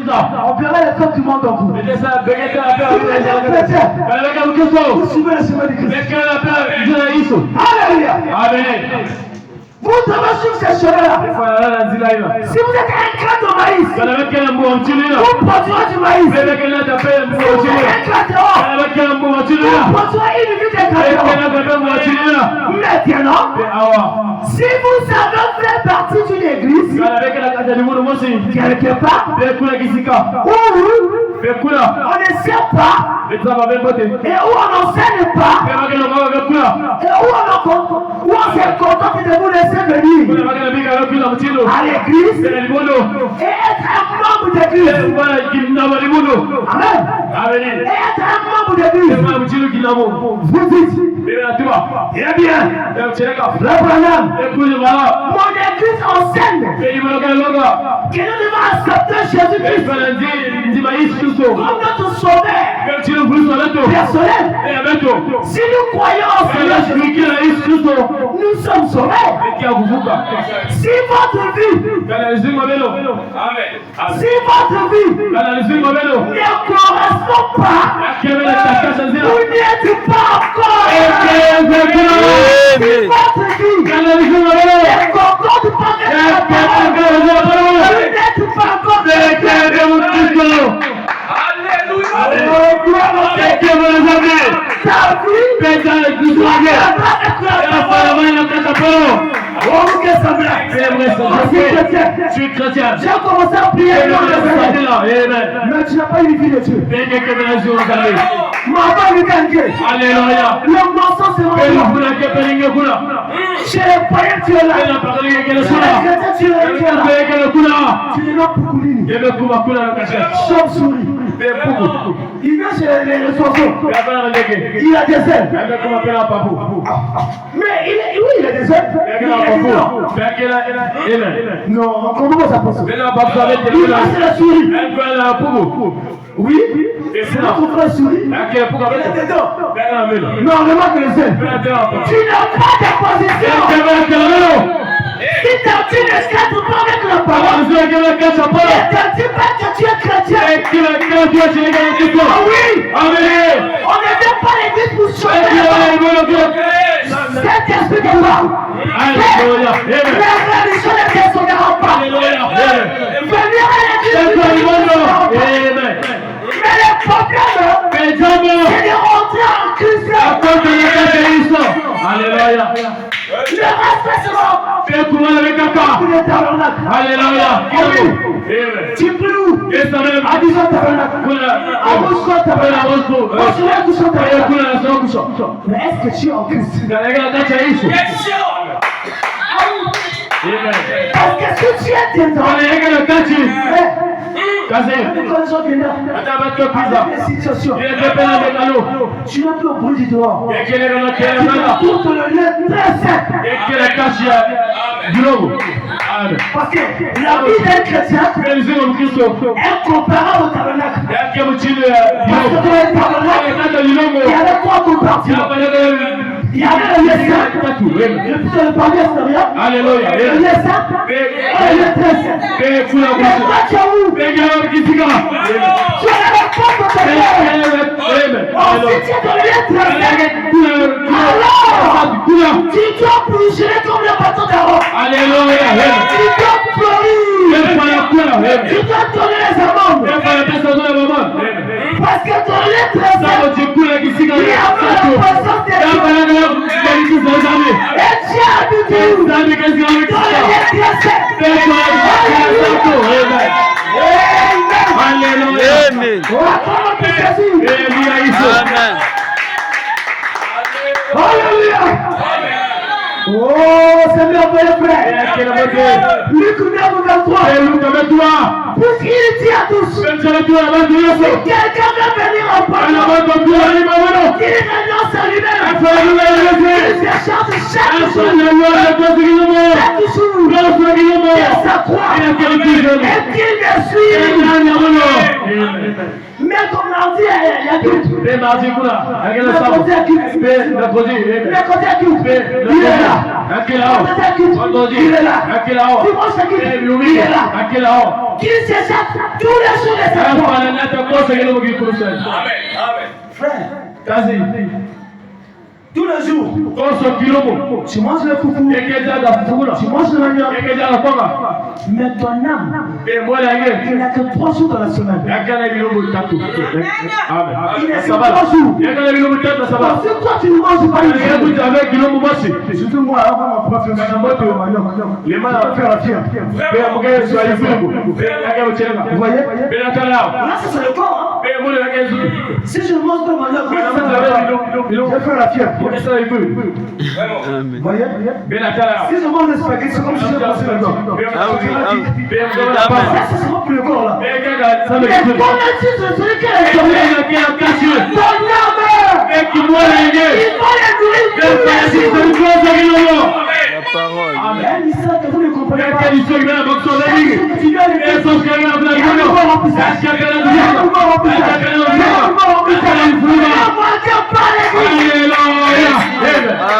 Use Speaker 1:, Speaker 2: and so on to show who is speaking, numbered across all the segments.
Speaker 1: On verra les peuples du monde en vous. Vous suivez le chemin de Christ. Alléluia.
Speaker 2: Amen.
Speaker 1: Vous devez suivre ces chemins-là. Si vous êtes un cran de maïs, vous produirez du maïs. Si vous êtes un cran dehors, vous produirez une vie d'écran. Maintenant, si vous avez fait partie d'une église, quelque part, où on ne sait pas, et où on n'enseigne pas, et où on se contente de vous laisser venir à l'église et être un membre d'église. Amen. Et être un membre d'église. Vous dites, eh bien, mon église enseigne que nous devons accepter Jésus-Christ comme notre sauveur personnel. Si nous croyons en Seigneur Jésus-Christ, nous sommes sauvés. Si votre vie ne correspond pas, vous n'y êtes pas encore. Si votre vie ne concorde pas avec la parole, vous n'êtes pas encore. Je suis chrétien. J'ai commencé à prier. Mais tu n'as pas une vie de Dieu. Alléluia. Le mensonge c'est mon. Chez les païens tu es là. Chez les chrétiens tu es là. Tu n'es pas Poukoulini. Chauve-souris. Il vient chez les oiseaux. Il a des ailes. Mais oui, il a des ailes. Non, comment ça passe? Il va chez la souris. Oui, c'est notre frère souris. Il a des dents. Non, remarque les ailes. Tu n'as pas de position. Si tu n'esclaves pas avec la parole, ne te dis pas que tu es chrétien. Oui, on ne vient pas l'église pour choisir. Cet esprit de parole. La religion ne descendra pas. Venir à l'église. Mais le problème, c'est de rentrer en Christ. Alléluia. Le respect sera. Alléluia. Tu pries où? À 10 ans tabernacle. À Moscou tabernacle. Mais est-ce que tu es en Christ? Parce que si tu es dedans, tu n'as plus au bruit du dehors. Tu tout le lieu très simple. Parce que la vie d'un chrétien est comparable au tabernacle. Parce que dans le tabernacle, il y avait 3 compartiments. Il y avait le lieu saint, le premier extérieur, le lieu saint et le lieu très saint. Mais toi tu es où? Tu es dans la porte de ta vie. Ensuite tu es dans le lieu très saint. Alors tu dois bouger comme le bâton d'Aaron. Alléluia. Tu dois pleurer. Tu dois donner les amendes. Parce que dans le lieu très saint, il y a la présence de Dieu. Et Dieu a dit dans le lieu très saint. Amen. Alléluia. Oh, c'est merveilleux, frère. Luc 9:23. Puisqu'il dit à tous, si quelqu'un veut venir en parlant, qu'il renonce à lui-même, qu'il se charge chaque jour, qu'il sa croix, et qu'il me suive. Mais comme mardi, il y a tout. Mercredi, il est là.
Speaker 2: il est là. Dimanche il est là. Qui s'échappe tous les jours de cette foi. Frère, tous les jours, tu manges le foufou, tu manges le manioc, mais ton âme, il n'a que 3 jours dans la semaine. Il n'a que 3 jours. Donc, si toi tu ne manges pas une journée, surtout moi, avant ma prof, les mains à faire la fière. Vous voyez? Là, c'est le corps. Si je mange pas manioc, je vais faire la fière. Vous voyez? Si je mange des spaghettis, c'est comme si j'ai passé le corps. Ça, c'est vraiment plus le corps là. Mais quand on dit de celui qui est tombé, ton âme, il faut les nourrir. La parole. Amen. Il sait que vous ne comprenez pas. Il faut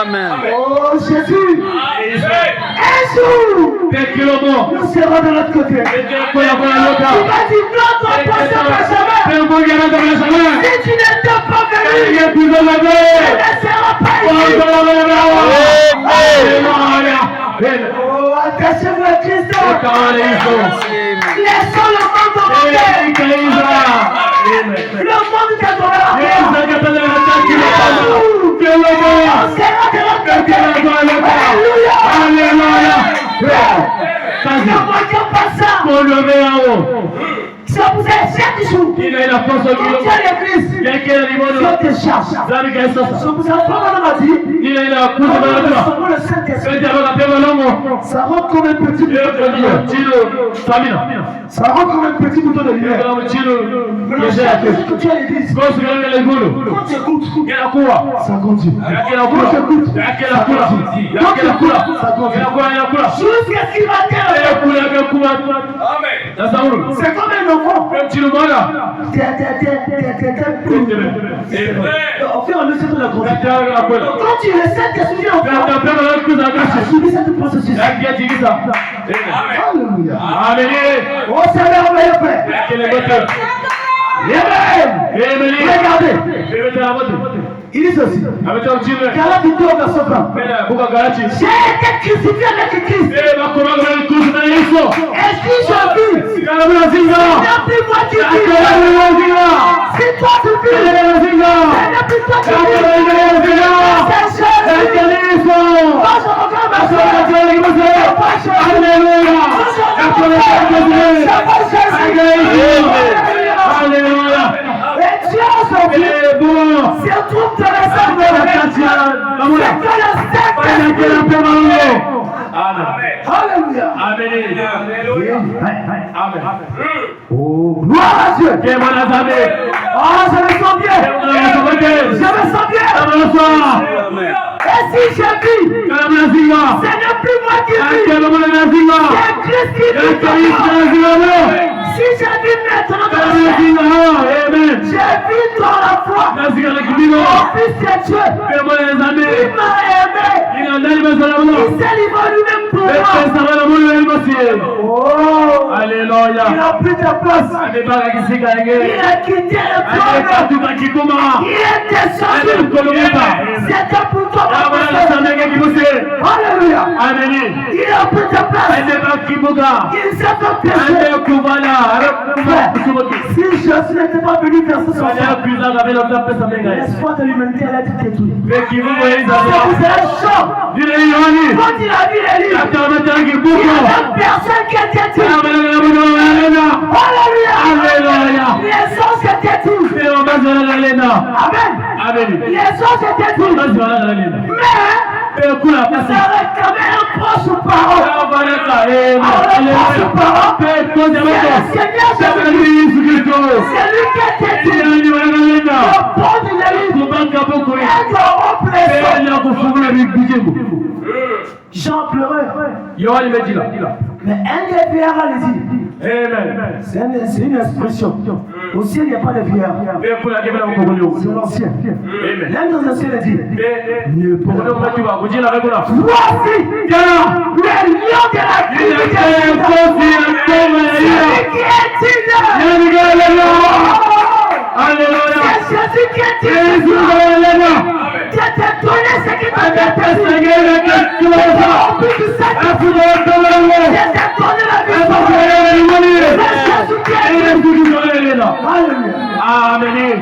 Speaker 2: Amen. Oh Jésus. Un jour, nous serons de l'autre côté. Tu vas dire non, toi, passer par jamais. Si tu n'étais pas venu, tu ne seras pas ici. Oh, attachez-vous à Christ. Laissons le monde demander. Le monde t'adorera. Alléluia. Ne voyons pas ça. Ça vous est chaque jour. Quand tu es à l'église, Dieu te charge. Ça vous a pas dit. Le Saint-Esprit. Ça rentre comme un petit bouton de lumière. Ça rentre comme un petit bouton de lumière. Mais chaque jour que tu es à l'église, quand tu écoutes, ça continue. Quand tu écoutes, ça continue. Quand tu écoutes, ça continue. Jusqu'à ce qu'il va dire. C'est comme un enfant. On fait un essai de la conduite. Quand tu essaies de suivre tu as suivi cette processus. Alléluia. Oh Seigneur, mon Père. Regardez. Il dit ceci. Galate 2 verset 20. J'ai été crucifié avec Christ. Et si je vis, ce n'est plus moi qui vis. Si toi tu vis, ce n'est plus toi qui vis. C'est Jésus. Moi je regarde ma soeur. Alléluia. Et Dieu aujourd'hui se trouve dans la salle de la c'est que le Seigneur. Alléluia. Amen. Oh, gloire à Dieu. Oh, je me sens bien. Et si je vis, ce n'est plus moi qui vis. C'est Christ qui vit. Si je vis maintenant, je vis dans la foi. Mon fils c'est Dieu. Il m'a aimé. Il s'est livré lui-même pour moi. Oh, alléluia. Il a pris ta place. Il a quitté le trône. Il est descendu. C'était pour toi. Alléluia. Il a pris ta place. Il s'est fait si Jésus n'était pas venu faire ce soir, l'espoir de l'humanité allait être détruit. C'est vous êtes chaud. Quand il a vu les livres, il y a personne qui était tué. Alléluia. Les os étaient tous. Amen. Les os étaient tous. Mais ça réclamait un proche parent. C'est lui qui était dit. Le bon de l'élite. Jean pleurait. Mais un des pères a dit. C'est une expression. Au ciel, il n'y a pas de vieillard. C'est l'ancien. L'un dans le ciel a dit, ne pourra pas. Voici, le lion de la tribu de Alléluia. C'est Jésus qui est dit. Dieu t'a donné ce qui t'a donné. Dieu t'a donné la vie.
Speaker 1: Amen.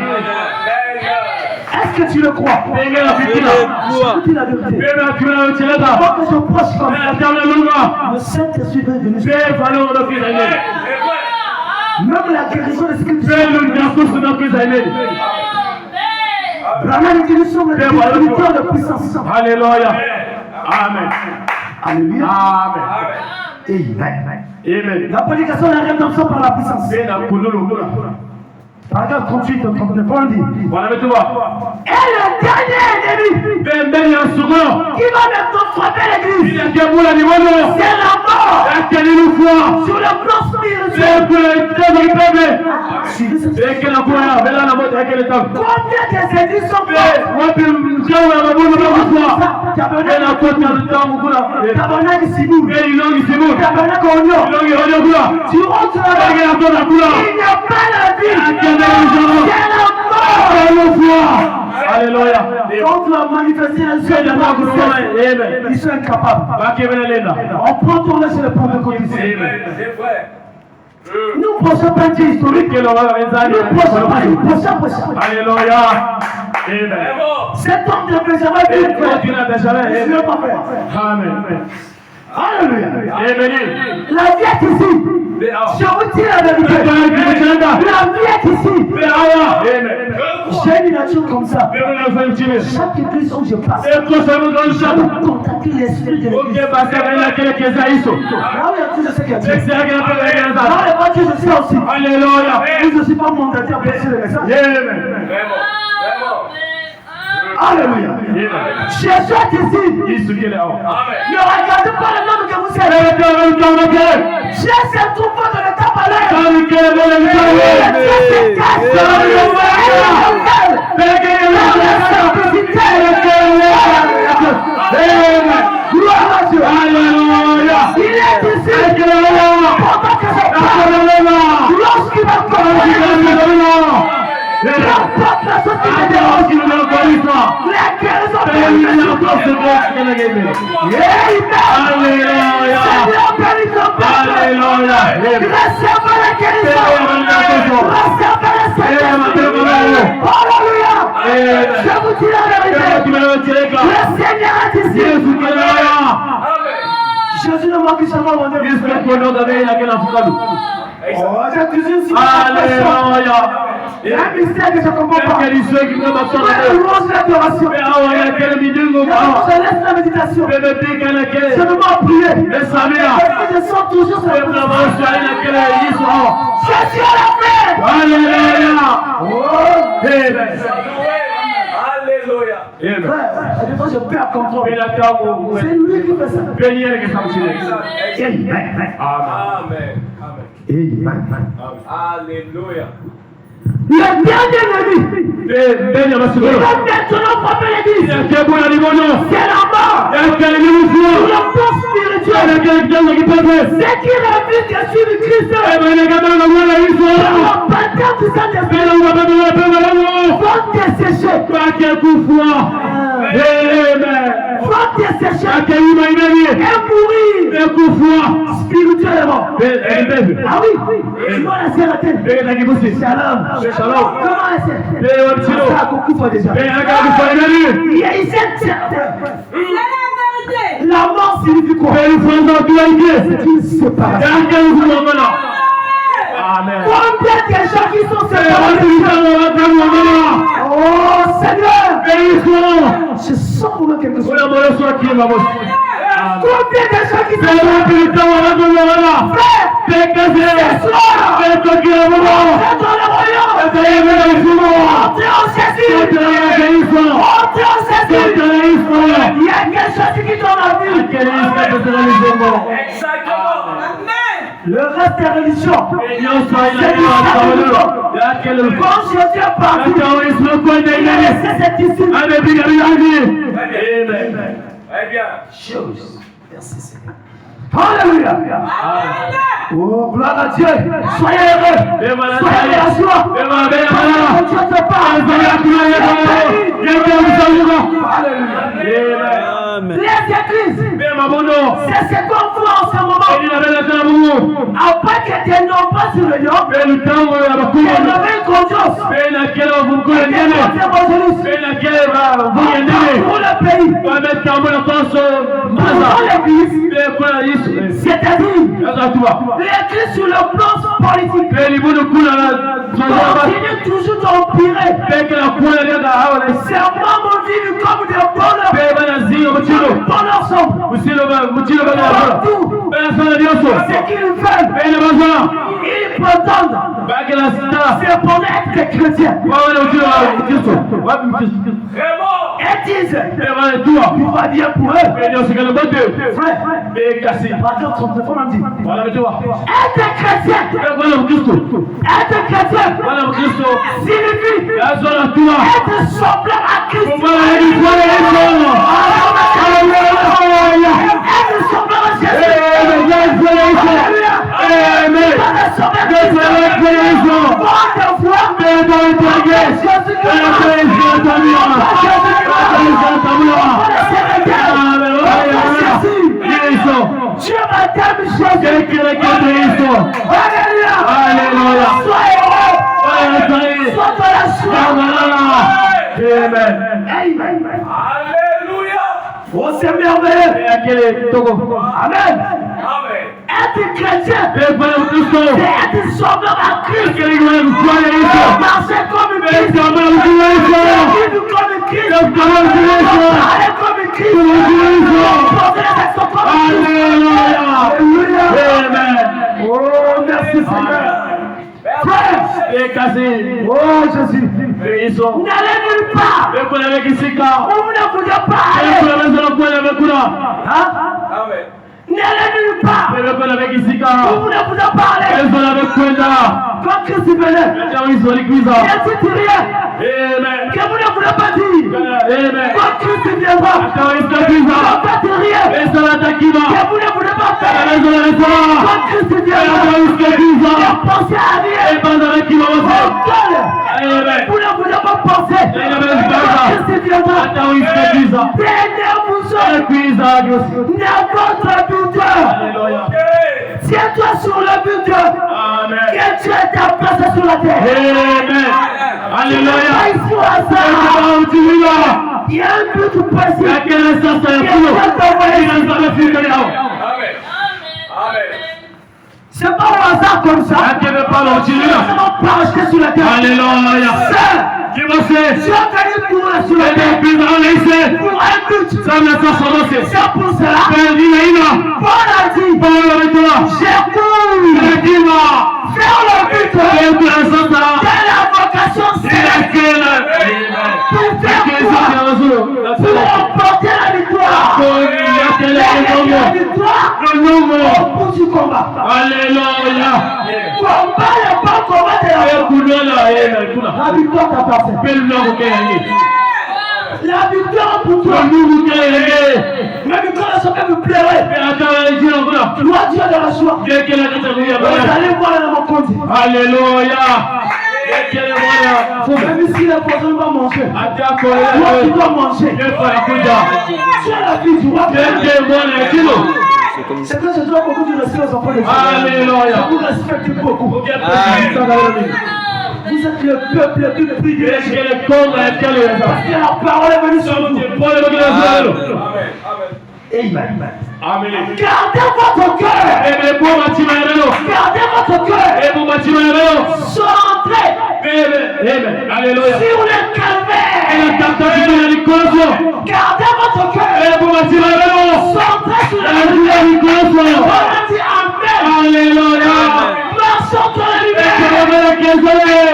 Speaker 2: Est-ce que tu le crois? Je vous dis la vérité. Avant que je proche comme ça, le Saint-Esprit va venir. Même la guérison de ce que tu fais. Vraiment, la guérison de la puissance.
Speaker 1: Alléluia. Amen.
Speaker 2: Alléluia. Amen. La prédication n'a rien d'absent par la puissance. Paragraphe 38, 39, on dit. Et le dernier ennemi qui va maintenant frapper l'église, c'est la mort. Sur le plan spirituel. Combien de églises sont mortes? Tabernacle Sibou, tabernacle Oignon. Tu rentres là-bas, il n'y a pas la vie.
Speaker 1: Alléluia.
Speaker 2: Quand tu as manifesté la suite de la ils sont incapables. On prend ton lait sur le premier côté. Nous ne pensons pas Dieu historique. Nous ne pensons pas.
Speaker 1: Alléluia.
Speaker 2: Cet homme de Benjamin, il ne peut pas faire.
Speaker 1: Amen.
Speaker 2: Alléluia. La vie est ici. Je vous dis la vérité. La vie est ici. J'ai une nature comme ça. Chaque église où je passe, je dois contacter l'esprit de l'église. Là où il y a tout, je sais qu'il y a Dieu. Là où il n'y a pas Dieu, je sais aussi.
Speaker 1: Alléluia.
Speaker 2: Je ne suis pas mandaté à passer le message. Alléluia. Jésus est ici. Ne regardez pas le nom que vous êtes. Jésus est tout bon de l'étape à l'air. Alléluia. Il est ici. Pendant que je parle, lorsqu'il va commencer, n'importe la société de je vous dis la vérité. Le Seigneur est ici. Jésus ne manque seulement mon Dieu.
Speaker 1: Alléluia.
Speaker 2: Il y a un mystère que je ne comprends pas. Je laisse la méditation. Je ne m'en prier. Je sens toujours cette Jésus à la paix.
Speaker 1: Alléluia.
Speaker 2: Des fois, je perds contrôle. C'est lui qui fait ça.
Speaker 1: Amen. Alléluia.
Speaker 2: Le dernier ennemi qui va maintenant frapper l'église, c'est la mort. Sur le plan spirituel, c'est qui refuse de suivre Christ. Le baptême du Saint-Esprit vont dessécher. Vont dessécher et mourir spirituellement. Ah oui, tu vois la sérénité. Shalom. Comment est-ce? Ça a beaucoup fait déjà. Il y a ici la mort signifie quoi? C'est une séparation.
Speaker 1: Amen.
Speaker 2: Combien de gens qui sont séparés? Oh Seigneur, je sens pour moi quelque chose. Combien de gens qui sont séparés? Frère, ce soir, dans le royaume, entrez en Jésus. Entrez en Jésus. Il y a quelque chose qui donne la vie.
Speaker 3: Exactement. Amen.
Speaker 2: Le reste des religions.
Speaker 1: Et non, ça, il a dit,
Speaker 2: quand Jésus est parti, il a laissé ses disciples.
Speaker 1: Amen.
Speaker 3: Très bien.
Speaker 2: Chose. Merci Seigneur. Alléluia. Oh, gloire à Dieu. Soyez heureux. Soyez à la joie. Quand Dieu te parle, les églises, c'est ce qu'on voit en ce moment. Après que des nombreuses réunions, il y avait une confiance. Pour le pays. Pour l'église. C'est-à-dire, l'église sur le plan politique continue toujours d'empirer. C'est un membre venu comme des bonheurs. Bonheur sombre. C'est qu'ils veulent. Ils prétendent. C'est pour être des chrétiens. Et disent, tout va bien pour eux. Frère, pardon, ton téléphone dit. Être chrétien. Être chrétien signifie être semblable à Christ. Être semblable à Jésus. Dieu m'aime Jésus. Alléluia. Sois heureux. Sois dans la joie.
Speaker 1: Amen.
Speaker 3: Alléluia.
Speaker 2: Oh, c'est merveilleux. Amen. Être chrétien, c'est être semblable à Christ. Marcher comme une Christ. Vivre comme une Christ. Parler comme une Christ. Poser les actions comme une Christ. Alléluia. Oh, merci Seigneur. Frère. Oh Jésus. N'allez nulle part. Où vous ne voulez pas aller.
Speaker 3: Amen.
Speaker 2: N'allez nulle part. Où vous ne voulez pas aller. Quand Christ venait, il ne dit rien. Que vous ne voulez pas dire. Quand Christ viendra, il ne fait rien. Que vous ne voulez pas faire. Quand Christ viendra, ne pensez à rien. Vous ne voulez pas penser. Quand Christ viendra, prenez-vous n'a votre buteur. Tiens-toi sur le buteur. Que Dieu t'a placé sur la terre.
Speaker 1: Alléluia.
Speaker 2: Il y a un but précis. C'est pas au hasard comme ça.
Speaker 1: Dieu veut pas l'utiliser.
Speaker 2: Pas acheter sur la terre.
Speaker 1: Alléluia.
Speaker 2: Dieu a gagné pour la sur la terre. Pour un but. C'est pour cela. Paul a dit. J'ai couru. Faire le but. Quelle la vocation céleste. Pour faire quoi? Pour remporter la victoire. La victoire. Au bout du combat.
Speaker 1: Alléluia.
Speaker 2: Combat n'est pas combat de la victoire t'appartient. La victoire pour toi. La victoire ne saurait vous plairait. Gloire Dieu dans la joie. Vous allez voir dans mon compte.
Speaker 1: Alléluia.
Speaker 2: Même si les poissons ne vont pas manger. Toi tu dois manger. Tu as la vie du roi. C'est que je dois beaucoup de respect aux enfants de Dieu.
Speaker 1: Alléluia.
Speaker 2: Vous respectez beaucoup. Vous êtes le peuple le plus privilégié. Parce que la parole est venue sur vous. Amen. Gardez votre cœur. Gardez votre cœur. Centré sur le calvaire. Gardez votre cœur. Centré sur le calvaire. On a dit Amen.
Speaker 1: Alléluia.
Speaker 2: Marchons dans la lumière.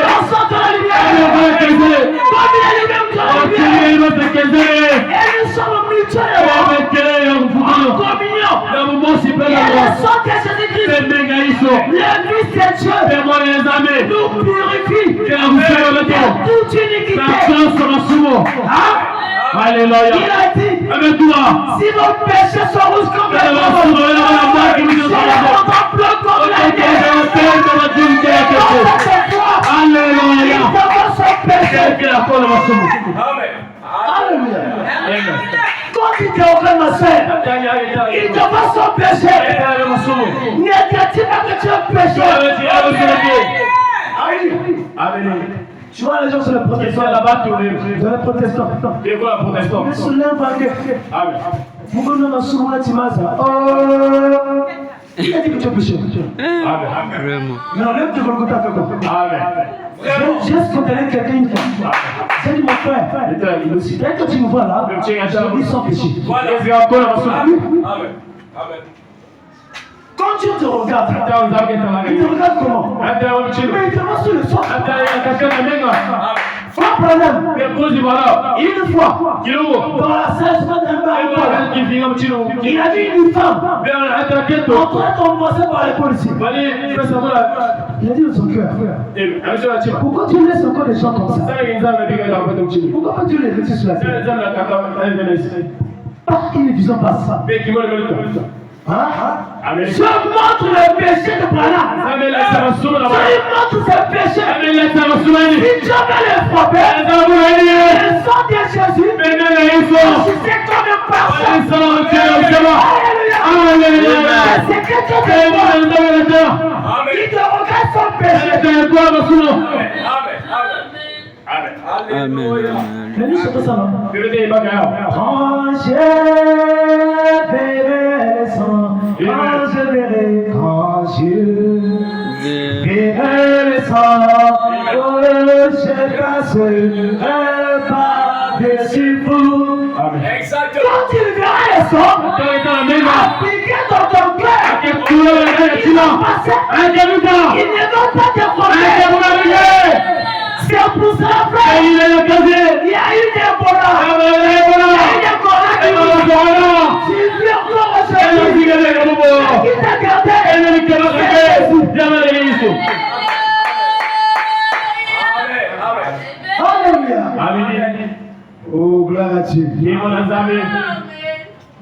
Speaker 2: Marchons dans la lumière. Comme il est lui-même dans la lumière. Et nous sommes mutuellement en communion. Et le sang de Jésus-Christ toute iniquité.
Speaker 1: Alléluia.
Speaker 2: Il a dit, si vos péchés sont rouges comme le sang, bleu comme la neige.
Speaker 1: Alléluia.
Speaker 2: Il devant son péché.
Speaker 1: Alléluia.
Speaker 2: Quand il était auprès de ma soeur, il devant son péché. N'était-il pas que tu as péché?
Speaker 1: Amen.
Speaker 2: Tu vois les gens sur les protestants
Speaker 1: là-bas, tu
Speaker 2: les protestants.
Speaker 1: es quoi la protestant?
Speaker 2: Mais sur l'invague,
Speaker 1: Amen.
Speaker 2: pourquoi nous sommes sur la timasa? Il a dit que tu as péché.
Speaker 1: Amen.
Speaker 2: Mais on lève de Golgotha fait quoi?
Speaker 1: Amen.
Speaker 2: J'ai scandalé quelqu'un une fois. J'ai dit mon frère, dès que tu me vois là, je dis sans péché.
Speaker 1: Amen.
Speaker 2: Quand Dieu te regarde, il te regarde comment? Mais il te voit sur le sang. Frère Branham, une fois, dans la sagement d'un bar, il a vu une femme en train d'embrasser par les policiers. Il a dit dans son cœur, pourquoi tu laisses encore des gens comme ça? Pourquoi tu les laisses sur la terre? Pas qu'ils ne disent pas ça. Je montre le péché de Branham. Je montre ce péché. Si Dieu veut les frapper, le sang de Jésus, je sais comme une personne. Alléluia. C'est que Dieu te voit. Il te regarde son péché.
Speaker 1: Amen.
Speaker 2: Mais nous sommes ça, non? Quand je verrai le sang, quand verrai le sang, je passerai par-dessus vous. Quand tu verras le sang, appliqué dans ton cœur, il ne va pas te frapper. C'est pour ça, frère. Il y a eu des volants. Il y a eu des volants qui nous tu vis encore aujourd'hui. Qui t'a gardé? Alléluia. Oh, gloire à Dieu.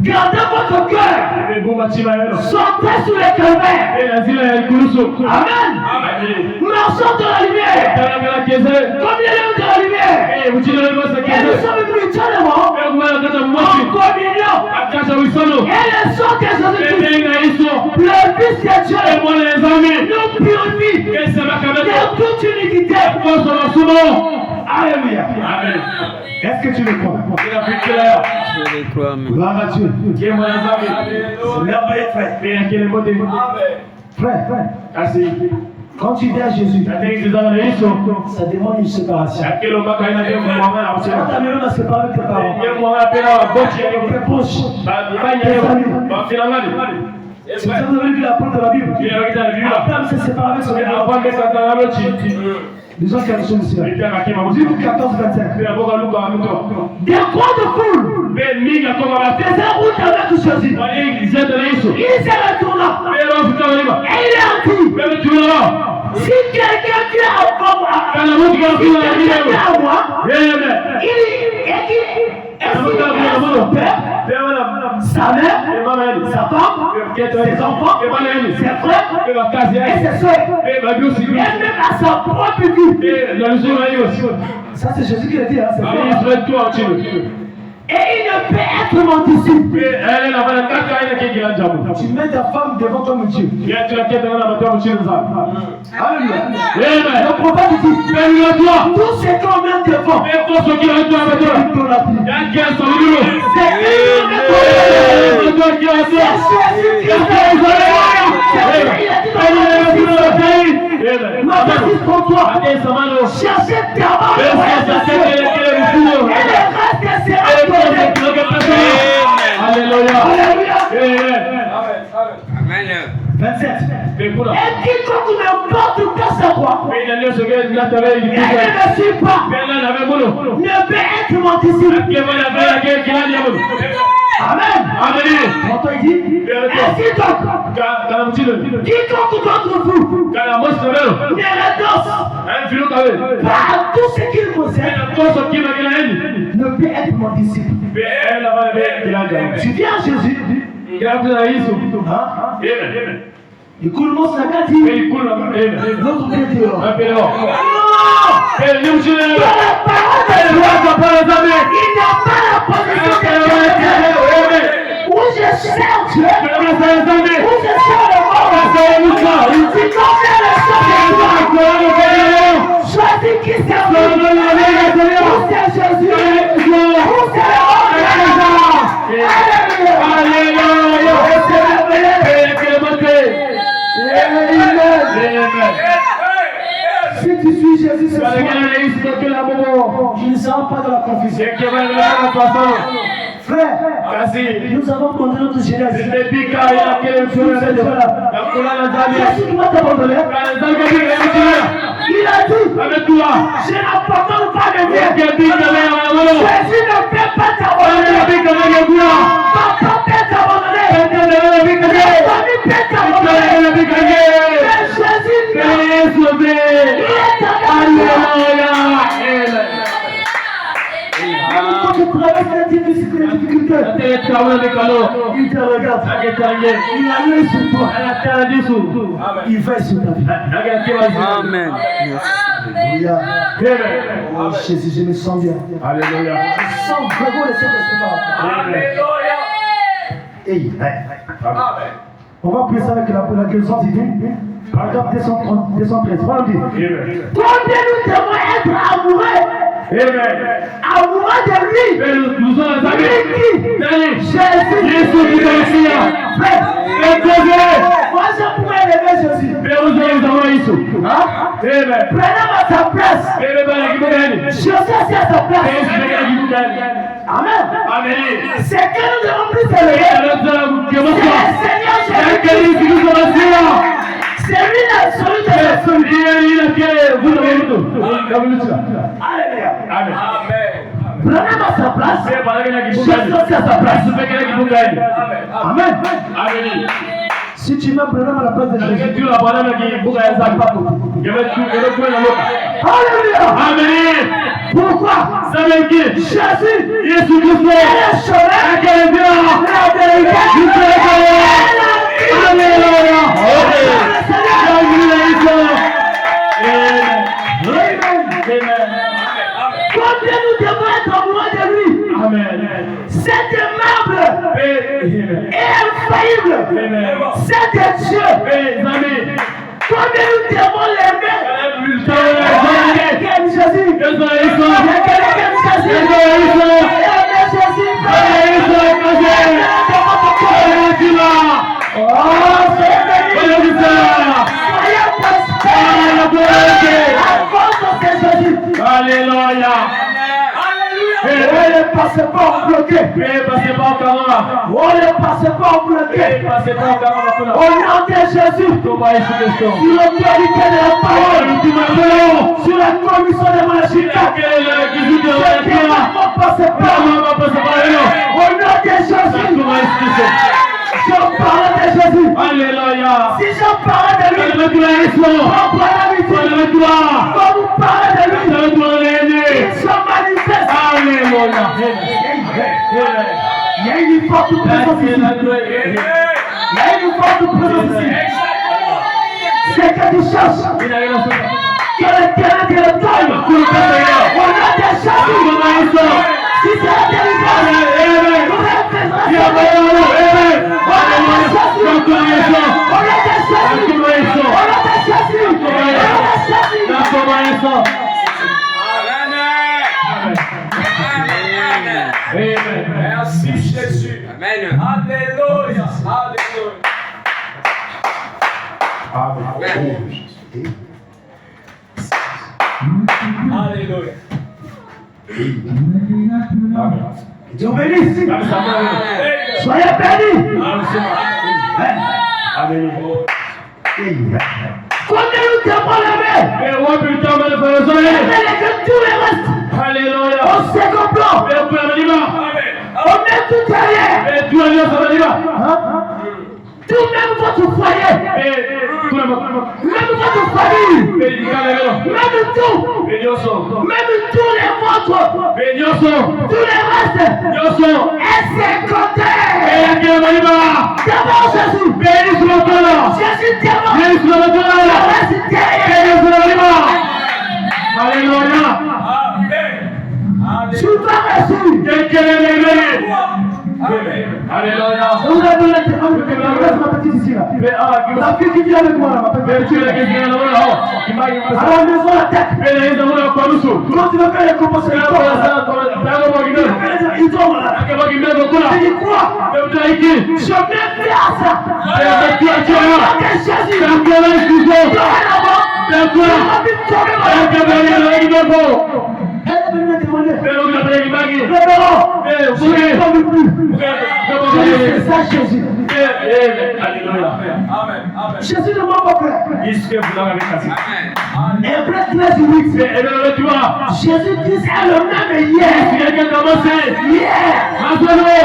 Speaker 2: Gardez votre cœur. Sortez sur les calvaires. Amen. Marchons dans la lumière. Comme il est de la lumière. Et nous sommes mutuellement en communion. Et le sang de Jésus-Christ, le Fils de Dieu, nous purifie de toute iniquité. Alléluia. Est-ce que tu le crois?
Speaker 3: Je le crois, mais.
Speaker 2: Gloire à Dieu. C'est merveilleux, frère. Frère, quand tu viens à Jésus, ça demande une séparation. Quand tu as même à séparer tes parents, tes proches, tes amis. Si vous avez lu la porte de la Bible, Abraham s'est séparé avec son épouse. Les gens qui ont reçu le ciel. Luc 14, 25. Des grandes foules faisaient route avec Jésus. Il s'est retourné. Et il a dit, si quelqu'un vient avant moi, son père, sa mère, sa femme, ses enfants, ses frères et ses soeurs, et même à sa propre vie. Ça c'est Jésus qui l'a dit, c'est et il ne peut être mon disciple. Tu mets ta femme devant ton Dieu. Alléluia. Le prophète dit, tout ce qu'on met devant, cherchez d'abord et le reste sera.
Speaker 1: Alléluia.
Speaker 3: Amen.
Speaker 2: 27. Et quiconque ne porte pas sa croix et ne me suit pas ne peut être mon disciple. Amen. Pourtant il dit, ainsi donc, quiconque d'entre vous ne renonce Par tout ce qu'il possède, ne peut être mon disciple. Tu viens à Jésus. Écoute mon sagat dit. L'autre pied dehors. La parole de Dieu. Il n'y a pas la position de Dieu. Où je sers Dieu. Où je sers le monde. Tu connais le sang de toi. Choisis qui servir. Où c'est Jésus. Où c'est le Alléluia. Si tu suis Jésus ce soir, tu ne seras pas dans la confusion. Frère, nous avons conduit notre jeunesse. Jésus doit t'abandonner. Il a dit, je n'abandonne pas de bien. Jésus ne peut pas t'abandonner. Papa peut t'abandonner. La famille peut t'abandonner. Mais Jésus il est quand tu traverses les difficultés, il te regarde. Il a l'œil sur toi. Il veille sur ta vie.
Speaker 3: Amen.
Speaker 2: Alléluia. Oh Jésus, je me sens bien.
Speaker 1: Alléluia.
Speaker 2: Je sens vraiment le Saint-Esprit. Alléluia. On va prier ça avec la guérison divine. Par exemple, 213. Voilà, on dit. Combien nous devons être amoureux? Amoureux de lui.
Speaker 1: Nous sommes amis.
Speaker 2: Jésus. Moi, je pourrais aimer Jésus. Prenez sa place. Jésus est à sa place. Amen. C'est que nous devons plus élever. C'est le Seigneur Jésus. C'est lui la solution. Alléluia.
Speaker 1: Amen.
Speaker 2: Prenez sa place. Jésus est à sa place. Amen. Si tu m'as pris à la place de Jésus, alléluia.
Speaker 1: Amen.
Speaker 2: Pourquoi? Jésus est le chemin, la vérité, alléluia. Combien nous devons être amoureux de lui?
Speaker 1: Amen.
Speaker 2: C'est aimable et infaillible. C'est de Dieu. Combien nous devons l'aimer? Jésus.
Speaker 1: Alléluia.
Speaker 2: Oh, le passeport bloqué. Oh, le passeport bloqué. Au nom de Jésus. Sur l'autorité de la parole. Sur la commission de Malachika. Mon passeport. Au nom de Jésus. Je parle de Jésus.
Speaker 1: Alléluia.
Speaker 2: Si je parle de lui, on prend l'habitude. Quand vous parlez de lui, il se manifeste.
Speaker 1: Alléluia.
Speaker 2: Il y a une forte présence ici. Il y a une forte présence ici. C'est que tu cherches. Que le terrain de le taille. On a des Jésus. Si c'est la délivrance, nous représentons.
Speaker 4: Merci Jésus. Amen. Alléluia. Alléluia. Alléluia.
Speaker 2: Dieu bénisse. Soyez bénis.
Speaker 1: Amen.
Speaker 2: Combien nous devons l'aimer? Que tout le reste.
Speaker 1: Alléluia.
Speaker 2: Au second plan. On met tout derrière. Tout même votre foyer. Même votre famille. Même tout. Même tous les vôtres. Tous les restes. Est secondaire. D'abord Jésus. Jésus devant. Le reste derrière.
Speaker 1: Alléluia.
Speaker 2: Tu vas reçu.
Speaker 1: Alléluia.
Speaker 2: Je vous ai donné ma petite ici là. La fille qui vient avec moi là, ma petite. À la maison la tête. Quand tu vas faire les compositions, ils tombent là. Tu dis quoi? Je vais faire ça. Jésus. Elle est venue me demander. Je ne tombe plus. C'est ça Jésus. Jésus ne m'a pas fait. Hébreux 13:8. Jésus Christ est le même hier. Aujourd'hui.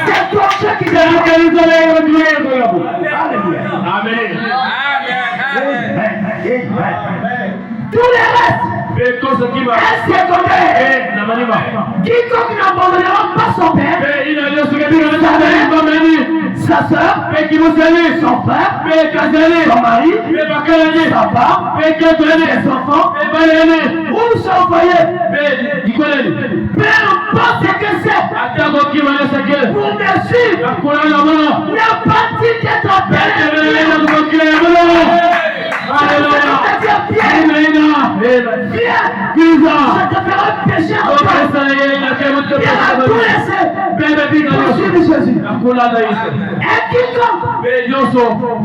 Speaker 2: C'est toi qui tous les restes est secondaire. Quiconque n'abandonnera pas son père, sa soeur, son frère, son mari, sa femme, ses enfants, ou son foyer. Peu importe ce que c'est, pour me suivre, n'a pas dit d'être appelé. Viens, je te ferai pécher encore. Viens à tout laisser pour suivre Jésus. Et quiconque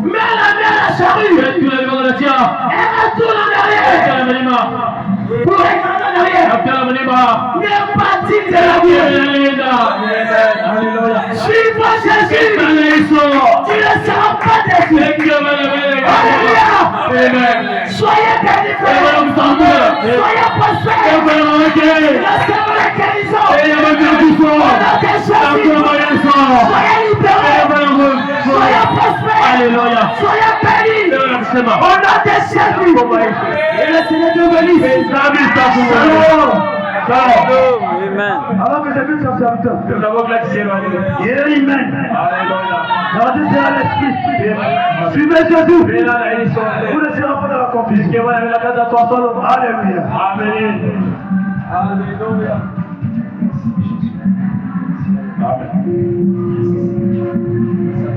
Speaker 2: met la main à la charrue et retourne en arrière pour regarder en arrière, n'est pas digne de la vie. Suis-moi Jésus, tu ne seras pas déçu. Alléluia. Soyez bénis, soyez prospères. Recevez la guérison. Soyez libérés. Soyez prospères. Soyez bénis. Au nom de Jésus. Et le Seigneur te bénisse.
Speaker 3: Amen.
Speaker 2: Alors que j'ai vu son serviteur, il est Amen. Gardez à l'esprit. Suivez Jésus. Vous ne serez pas dans la confusion. Alléluia.
Speaker 1: Alléluia. Amen.